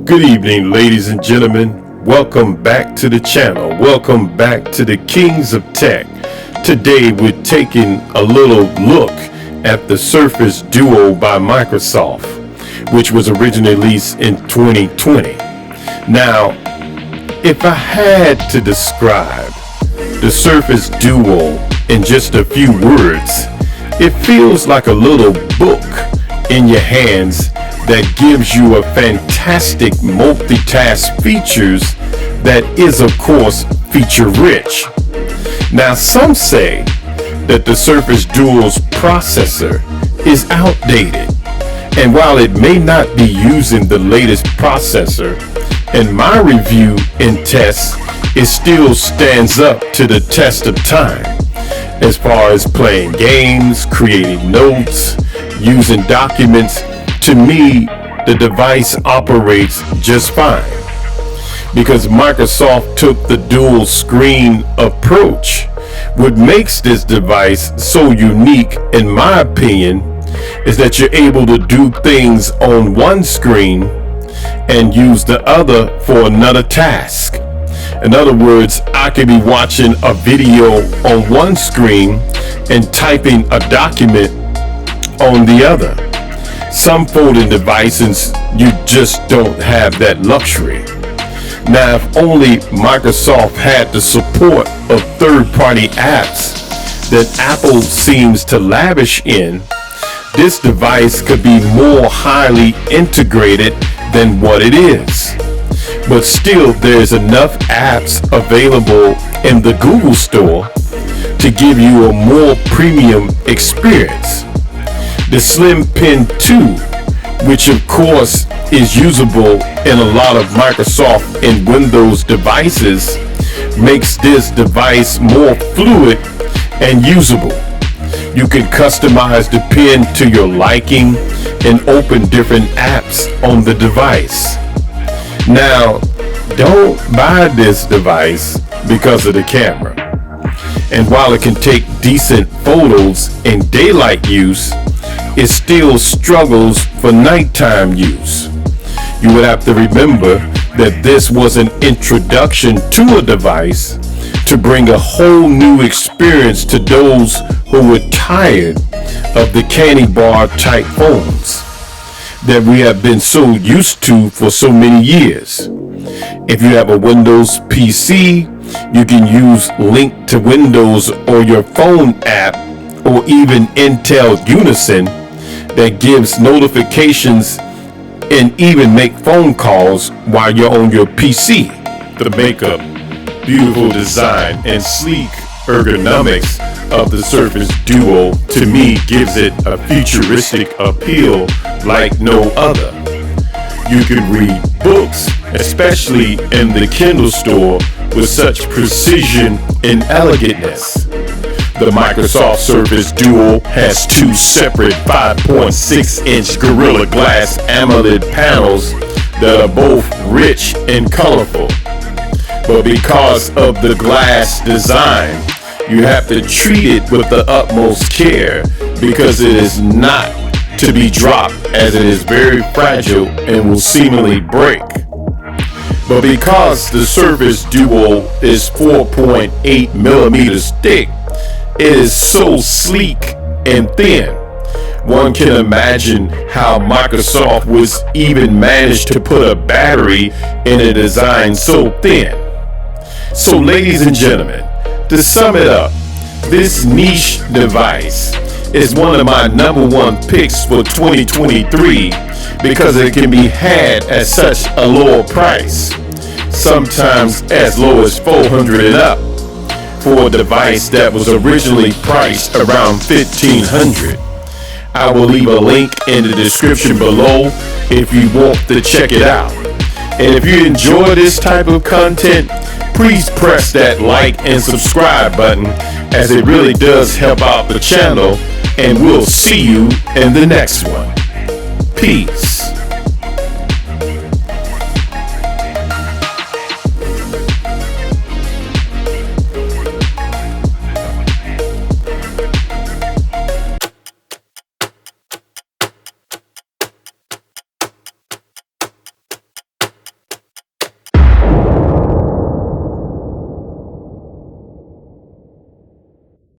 Good evening, ladies and gentlemen. Welcome back to the channel. Welcome back to the Kings of Tech. Today we're taking a little look at the Surface Duo by Microsoft, which was originally released in 2020. Now, if I had to describe the Surface Duo in just a few words, it feels like a little book in your hands that gives you a fantastic multitask features that is, of course, feature rich. Now, some say that the Surface Duo's processor is outdated, and while it may not be using the latest processor, in my review and tests, it still stands up to the test of time as far as playing games, creating notes, using documents. To me, the device operates just fine because Microsoft took the dual screen approach. What makes this device so unique, in my opinion, is that you're able to do things on one screen and use the other for another task. In other words, I could be watching a video on one screen and typing a document on the other. Some folding devices, you just don't have that luxury. Now, if only Microsoft had the support of third-party apps that Apple seems to lavish in, this device could be more highly integrated than what it is. But still, there's enough apps available in the Google Store to give you a more premium experience. The Slim Pen 2, which of course is usable in a lot of Microsoft and Windows devices, makes this device more fluid and usable. You can customize the pen to your liking and open different apps on the device. Now, don't buy this device because of the camera. And while it can take decent photos in daylight use, it still struggles for nighttime use. You would have to remember that this was an introduction to a device to bring a whole new experience to those who were tired of the candy bar type phones that we have been so used to for so many years. If you have a Windows PC, you can use Link to Windows or your phone app, or even Intel Unison that gives notifications and even make phone calls while you're on your PC. The makeup, beautiful design, and sleek ergonomics of the Surface Duo, to me, gives it a futuristic appeal like no other. You can read books, especially in the Kindle store, with such precision and elegantness. The Microsoft Surface Duo has two separate 5.6-inch Gorilla Glass AMOLED panels that are both rich and colorful. But because of the glass design, you have to treat it with the utmost care because it is not to be dropped, as it is very fragile and will seemingly break. But because the Surface Duo is 4.8 millimeters thick, it is so sleek and thin. One can imagine how Microsoft was even managed to put a battery in a design so thin. So, ladies and gentlemen, to sum it up, this niche device is one of my number one picks for 2023 because it can be had at such a lower price, sometimes as low as $400 and up, for a device that was originally priced around $1,500. I will leave a link in the description below if you want to check it out. And if you enjoy this type of content, please press that like and subscribe button, as it really does help out the channel, and we'll see you in the next one. Peace.